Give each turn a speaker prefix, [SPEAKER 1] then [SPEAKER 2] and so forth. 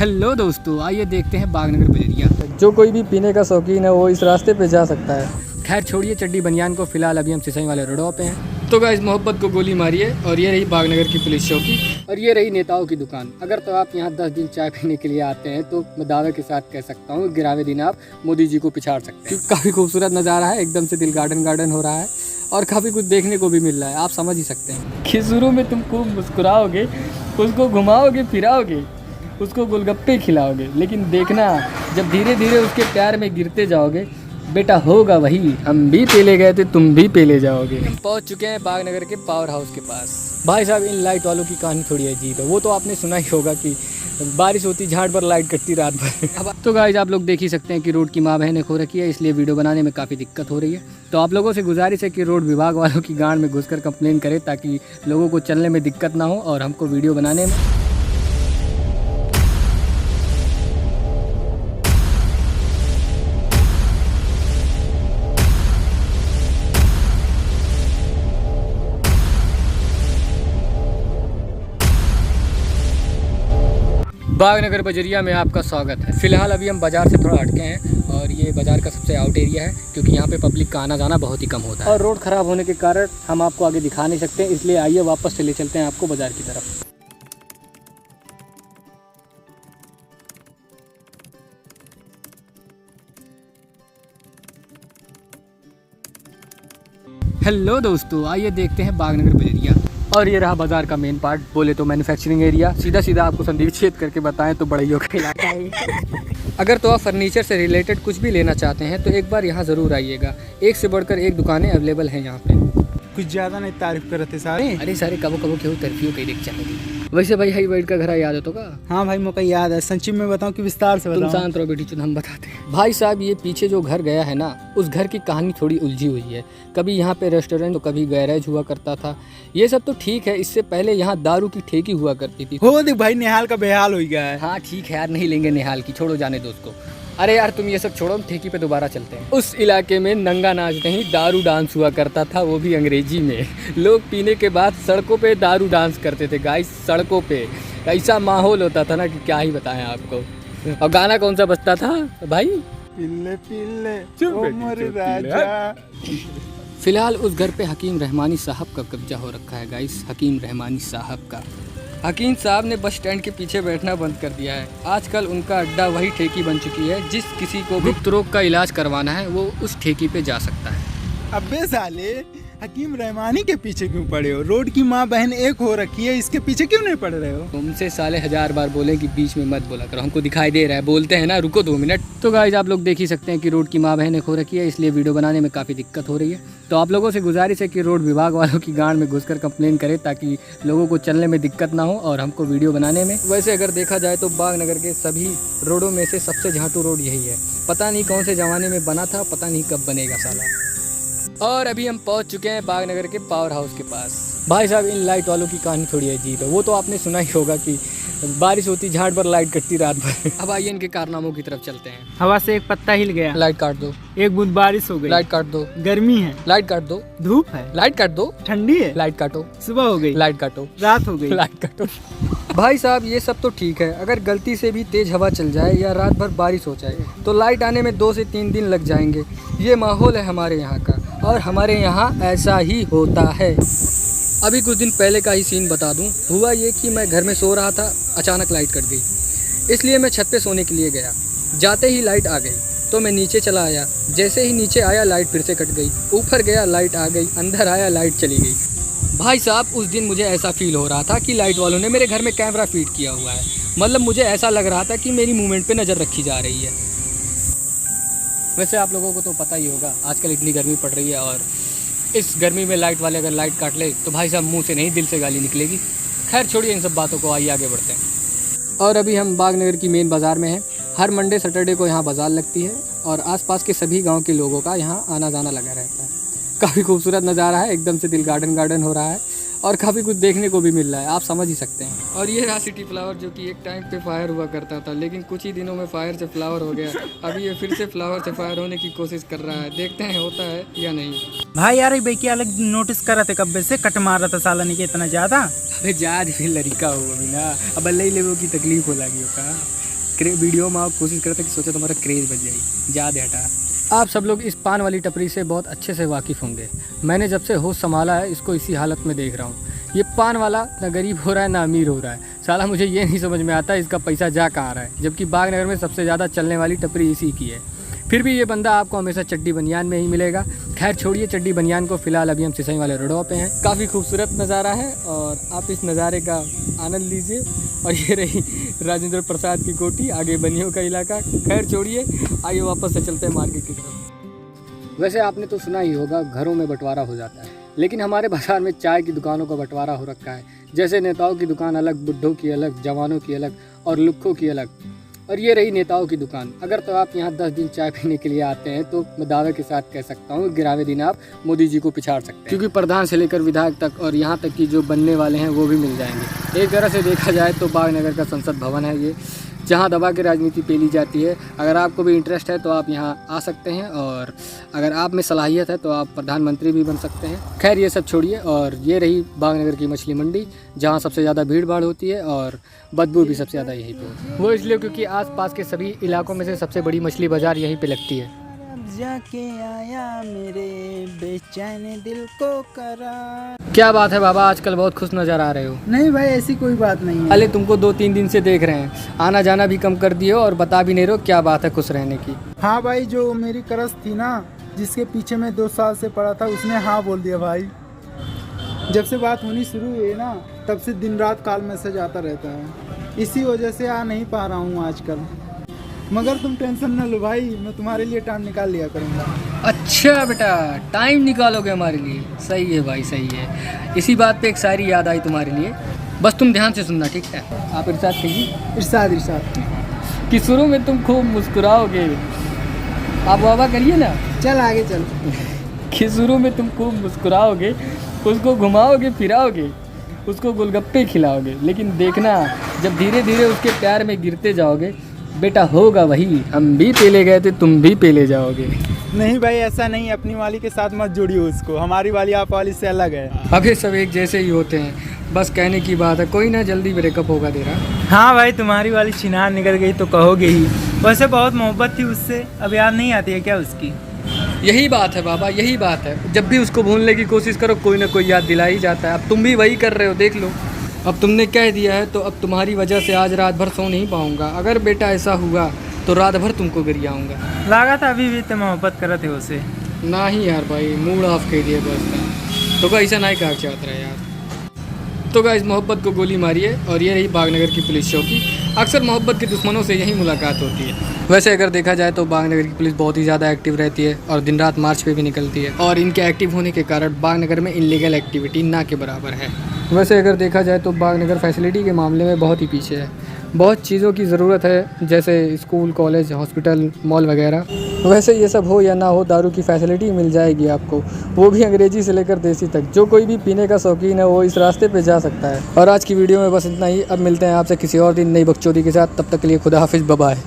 [SPEAKER 1] Hello दोस्तों, आइए देखते हैं बागनगर बजरिया।
[SPEAKER 2] जो कोई भी पीने का शौकीन है वो इस रास्ते पे जा सकता है।
[SPEAKER 1] खैर छोड़िए चड्डी बनियान को, फिलहाल अभी हम सिसई वाले रोडों पे हैं। तो गाइस मोहब्बत को गोली मारिए। और ये रही बागनगर की पुलिस चौकी और ये रही नेताओं की दुकान। अगर तो आप यहाँ 10 दिन चाय पीने के लिए आते हैं तो मैं दावे के साथ कह सकता हूँ 11वें दिन आप मोदी जी को पिछाड़ सकते हैं। काफ़ी खूबसूरत नज़ारा है, एकदम से दिल गार्डन गार्डन हो रहा है और काफ़ी कुछ देखने को भी मिल रहा है, आप समझ ही सकते हैं कि शुरू में तुम खूब मुस्कुराओगे, उसको घुमाओगे फिराओगे, उसको गोलगप्पे खिलाओगे, लेकिन देखना जब धीरे धीरे उसके प्यार में गिरते जाओगे बेटा होगा वही, हम भी पेले गए थे तुम भी पेले जाओगे। हम पहुंच चुके हैं बागनगर के पावर हाउस के पास। भाई साहब इन लाइट वालों की कहानी थोड़ी अजीब है। वो तो आपने सुना ही होगा कि बारिश होती झाड़ पर लाइट कटती रात भर। तो गाइस आप लोग देख ही सकते हैं कि रोड की माँ बहनें खो रखी है, इसलिए वीडियो बनाने में काफ़ी दिक्कत हो रही है। तो आप लोगों से गुजारिश है कि रोड विभाग वालों की गांड में घुसकर कंप्लेन करें ताकि लोगों को चलने में दिक्कत ना हो और हमको वीडियो बनाने में। बागनगर बजरिया में आपका स्वागत है। फिलहाल अभी हम बाज़ार से थोड़ा हटके हैं और ये बाज़ार का सबसे आउट एरिया है क्योंकि यहाँ पे पब्लिक का आना जाना बहुत ही कम होता है और रोड ख़राब होने के कारण हम आपको आगे दिखा नहीं सकते, इसलिए आइए वापस चले चलते हैं आपको बाज़ार की तरफ। हेलो दोस्तों, आइए देखते हैं बागनगर बजरिया। और ये रहा बाजार का मेन पार्ट, बोले तो मैन्युफैक्चरिंग एरिया। सीधा सीधा आपको संदीप छेद करके बताएं तो बड़ाइयों का इलाका है। अगर तो आप फर्नीचर से रिलेटेड कुछ भी लेना चाहते हैं तो एक बार यहाँ ज़रूर आइएगा। एक से बढ़कर एक दुकानें अवेलेबल हैं यहाँ पे।
[SPEAKER 2] कुछ ज़्यादा नहीं तारीफ कर रहे थे सारे।
[SPEAKER 1] अरे सारे कबो कबो के तरफियों कहीं देख चाहेगी। वैसे भाई हाई वाइट का घर याद है तो का?
[SPEAKER 2] हाँ भाई मुझे याद है। संक्षिप्त में बताऊं कि विस्तार से बताऊं?
[SPEAKER 1] तुम शांत रहो बेटी, चुन हम बताते हैं। भाई साहब ये पीछे जो घर गया है ना, उस घर की कहानी थोड़ी उलझी हुई है। कभी यहाँ पे रेस्टोरेंट तो कभी गैरेज हुआ करता था। ये सब तो ठीक है, इससे पहले यहाँ दारू की ठेकी हुआ करती थी।
[SPEAKER 2] हो देख भाई निहाल का बेहाल हो गया है।
[SPEAKER 1] हाँ ठीक है यार, नहीं लेंगे निहाल की, छोड़ो जाने दो उसको। अरे यार तुम ये सब छोड़ो, हम ठेकी पे दोबारा चलते हैं। उस इलाके में नंगा नाच नहीं दारू डांस हुआ करता था, वो भी अंग्रेजी में। लोग पीने के बाद सड़कों पे दारू डांस करते थे गाइस, सड़कों पे ऐसा माहौल होता था ना कि क्या ही बताएं आपको। और गाना कौन सा बजता था भाई?
[SPEAKER 2] पिल्ले पिल्ले ओ मोरे राजा।
[SPEAKER 1] फिलहाल उस घर पे हकीम रहमानी साहब का कब्जा हो रखा है गाइस, हकीम रहमानी साहब का। हकीम साहब ने बस स्टैंड के पीछे बैठना बंद कर दिया है। आजकल उनका अड्डा वही ठेकी बन चुकी है। जिस किसी को गुप्त रोग का इलाज करवाना है वो उस ठेकी पे जा सकता है।
[SPEAKER 2] अबे साले हकीम रहमानी के पीछे क्यों पड़े हो? रोड की माँ बहन एक हो रखी है, इसके पीछे क्यों नहीं पड़ रहे हो?
[SPEAKER 1] तुमसे साले 1000 बार बोले कि बीच में मत बोला करो, हमको दिखाई दे रहा है, बोलते हैं ना, रुको 2 मिनट। तो गाइस आप लोग देख ही सकते हैं कि रोड की माँ बहन खो रखी है, इसलिए वीडियो बनाने में काफ़ी दिक्कत हो रही है। तो आप लोगों से गुजारिश है कि रोड विभाग वालों की गांड में घुसकर कंप्लेन करें ताकि लोगों को चलने में दिक्कत ना हो और हमको वीडियो बनाने में। वैसे अगर देखा जाए तो बागनगर के सभी रोडों में से सबसे झाटू रोड यही है। पता नहीं कौन से ज़माने में बना था, पता नहीं कब बनेगा साला। और अभी हम पहुंच चुके हैं बागनगर के पावर हाउस के पास। भाई साहब इन लाइट वालों की कहानी थोड़ी अजीब है। वो तो आपने सुना ही होगा कि बारिश होती झाड़ पर लाइट कटती रात भर। अब आइए इनके कारनामों की तरफ चलते हैं।
[SPEAKER 2] हवा से एक पत्ता हिल गया,
[SPEAKER 1] लाइट काट दो।
[SPEAKER 2] एक बूंद बारिश हो गई,
[SPEAKER 1] लाइट काट दो।
[SPEAKER 2] गर्मी है,
[SPEAKER 1] लाइट काट दो।
[SPEAKER 2] धूप है,
[SPEAKER 1] लाइट काट दो।
[SPEAKER 2] ठंडी है,
[SPEAKER 1] लाइट काटो।
[SPEAKER 2] सुबह हो गई,
[SPEAKER 1] लाइट काटो।
[SPEAKER 2] रात हो गई,
[SPEAKER 1] लाइट काटो। भाई साहब ये सब तो ठीक है, अगर गलती से भी तेज हवा चल जाए या रात भर बारिश हो जाए तो लाइट आने में 2 से 3 दिन लग जाएंगे। ये माहौल है हमारे यहाँ का और हमारे यहाँ ऐसा ही होता है। अभी कुछ दिन पहले का ही सीन बता दूं। हुआ ये कि मैं घर में सो रहा था, अचानक लाइट कट गई, इसलिए मैं छत पे सोने के लिए गया। जाते ही लाइट आ गई तो मैं नीचे चला आया। जैसे ही नीचे आया लाइट फिर से कट गई, ऊपर गया लाइट आ गई, अंदर आया लाइट चली गई। भाई साहब उस दिन मुझे ऐसा फील हो रहा था कि लाइट वालों ने मेरे घर में कैमरा फिट किया हुआ है। मतलब मुझे ऐसा लग रहा था कि मेरी मूवमेंट पे नज़र रखी जा रही है। वैसे आप लोगों को तो पता ही होगा आजकल इतनी गर्मी पड़ रही है और इस गर्मी में लाइट वाले अगर लाइट काट ले तो भाई साहब मुंह से नहीं दिल से गाली निकलेगी। खैर छोड़िए इन सब बातों को, आइए आगे बढ़ते हैं। और अभी हम बागनगर की मेन बाज़ार में हैं। हर मंडे सैटरडे को यहाँ बाज़ार लगती है और आसपास के सभी गांव के लोगों का यहाँ आना जाना लगा रहता है। काफ़ी खूबसूरत नज़ारा है, एकदम से दिल गार्डन गार्डन हो रहा है और काफ़ी कुछ देखने को भी मिल रहा है, आप समझ ही सकते हैं। और ये रहा सिटी फ्लावर जो कि एक टाइम पे फायर हुआ करता था, लेकिन कुछ ही दिनों में फायर से फ्लावर हो गया। अभी ये फिर से फ्लावर से फायर होने की कोशिश कर रहा है, देखते हैं होता है या नहीं।
[SPEAKER 2] भाई यार भाई क्या अलग नोटिस कर रहे थे, कब्बे से कट मार रहा था साला नहीं इतना ज़्यादा।
[SPEAKER 1] अरे जा भी लड़का हो अभी ना, अब ले वो की तकलीफ हो लगी होगा। वीडियो में आप कोशिश करते कि सोचे तुम्हारा क्रेज़ बच जाए, ज़्यादा हटा। आप सब लोग इस पान वाली टपरी से बहुत अच्छे से वाकिफ़ होंगे। मैंने जब से होश संभाला है इसको इसी हालत में देख रहा हूँ। ये पान वाला ना गरीब हो रहा है ना अमीर हो रहा है। साला मुझे ये नहीं समझ में आता इसका पैसा जा कहाँ रहा है, जबकि बागनगर में सबसे ज़्यादा चलने वाली टपरी इसी की है। फिर भी ये बंदा आपको हमेशा चड्डी बनियान में ही मिलेगा। खैर छोड़िए चड्डी बनियान को, फिलहाल अभी हम सिसई वाले रोडों पे हैं। काफ़ी खूबसूरत नज़ारा है और आप इस नज़ारे का आनंद लीजिए। और ये रही राजेंद्र प्रसाद की कोठी, आगे बनियों का इलाका। खैर छोड़िए, आइए वापस से चलते हैं मार्केट की तरफ। वैसे आपने तो सुना ही होगा घरों में बंटवारा हो जाता है, लेकिन हमारे बाज़ार में चाय की दुकानों का बंटवारा हो रखा है। जैसे नेताओं की दुकान अलग, बुड्ढों की अलग, जवानों की अलग और लुक्खों की अलग। और ये रही नेताओं की दुकान। अगर तो आप यहाँ 10 दिन चाय पीने के लिए आते हैं तो मैं दावे के साथ कह सकता हूँ 11वें दिन आप मोदी जी को पिछाड़ सकते हैं, क्योंकि प्रधान से लेकर विधायक तक और यहाँ तक कि जो बनने वाले हैं वो भी मिल जाएंगे। एक तरह से देखा जाए तो बागनगर का संसद भवन है ये, जहाँ दबा के राजनीति पेली जाती है। अगर आपको भी इंटरेस्ट है तो आप यहाँ आ सकते हैं, और अगर आप में सलाहियत है तो आप प्रधानमंत्री भी बन सकते हैं। खैर ये सब छोड़िए, और ये रही बागनगर की मछली मंडी, जहाँ सबसे ज़्यादा भीड़ भाड़ होती है और बदबू भी सबसे ज़्यादा यहीं पे होती है। वो इसलिए क्योंकि आसपास के सभी इलाकों में से सबसे बड़ी मछली बाज़ार यहीं पे लगती है।
[SPEAKER 2] जाके आया मेरे बेचैन दिल को करा।
[SPEAKER 1] क्या बात है बाबा, आजकल बहुत खुश नज़र आ रहे हो।
[SPEAKER 2] नहीं भाई, ऐसी कोई बात नहीं है।
[SPEAKER 1] अरे तुमको 2-3 दिन से देख रहे हैं, आना जाना भी कम कर दिए हो और बता भी नहीं रहे हो क्या बात है खुश रहने की।
[SPEAKER 2] हाँ भाई, जो मेरी क्रश थी ना, जिसके पीछे मैं 2 साल से पड़ा था, उसने हाँ बोल दिया भाई। जब से बात होनी शुरू हुई ना, तब से दिन रात कॉल मैसेज आता रहता है। इसी वजह से आ नहीं पा रहा हूँ आजकल। मगर तुम टेंशन न लो भाई, मैं तुम्हारे लिए टाइम निकाल लिया करूँगा।
[SPEAKER 1] अच्छा बेटा, टाइम निकालोगे हमारे लिए? सही है भाई, सही है। इसी बात पे एक शायरी याद आई तुम्हारे लिए, बस तुम ध्यान से सुनना, ठीक है? आप इरशाद कहिए।
[SPEAKER 2] इरशाद इरशाद।
[SPEAKER 1] कि शुरू में तुम खूब मुस्कुराओगे, आप वाह करिए ना।
[SPEAKER 2] चल आगे चल।
[SPEAKER 1] कि शुरू में तुम खूब मुस्कुराओगे, उसको घुमाओगे फिराओगे, उसको गोलगप्पे खिलाओगे, लेकिन देखना जब धीरे धीरे उसके प्यार में गिरते जाओगे, बेटा होगा वही, हम भी पेले गए थे तुम भी पेले जाओगे।
[SPEAKER 2] नहीं भाई, ऐसा नहीं, अपनी वाली के साथ मत जोड़िए उसको, हमारी वाली आप वाली से अलग है।
[SPEAKER 1] अभी सब एक जैसे ही होते हैं, बस कहने की बात है। कोई ना जल्दी ब्रेकअप होगा तेरा।
[SPEAKER 2] हाँ भाई, तुम्हारी वाली छिनार निकल गई तो कहोगे ही। वैसे बहुत मोहब्बत थी उससे, अब याद नहीं आती है क्या उसकी?
[SPEAKER 1] यही बात है बाबा, यही बात है। जब भी उसको भूलने की कोशिश करो, कोई ना कोई याद दिला ही जाता है। अब तुम भी वही कर रहे हो, देख लो। अब तुमने कह दिया है तो अब तुम्हारी वजह से आज रात भर सो नहीं पाऊंगा। अगर बेटा ऐसा हुआ तो रात भर तुमको गरियाऊंगा।
[SPEAKER 2] लगा था अभी भी तो मोहब्बत करते हो उसे।
[SPEAKER 1] ना ही यार भाई, मूड ऑफ कर दिए बस। तो ऐसा नहीं कहा चाहता रहा यार। तो इस मोहब्बत को गोली मारिए। और ये रही बागनगर की पुलिस चौकी। अक्सर मोहब्बत के दुश्मनों से यही मुलाकात होती है। वैसे अगर देखा जाए तो बागनगर की पुलिस बहुत ही ज़्यादा एक्टिव रहती है और दिन रात मार्च पे भी निकलती है, और इनके एक्टिव होने के कारण बागनगर में इनलीगल एक्टिविटी ना के बराबर है। वैसे अगर देखा जाए तो बागनगर फैसिलिटी के मामले में बहुत ही पीछे है। बहुत चीज़ों की ज़रूरत है, जैसे स्कूल, कॉलेज, हॉस्पिटल, मॉल वगैरह। वैसे ये सब हो या ना हो, दारू की फैसिलिटी मिल जाएगी आपको, वो भी अंग्रेजी से लेकर देसी तक। जो कोई भी पीने का शौकीन है वो इस रास्ते पे जा सकता है। और आज की वीडियो में बस इतना ही। अब मिलते हैं आपसे किसी और दिन नई बकचोदी के साथ। तब तक के लिए खुदा हाफिज़, बाय बाय।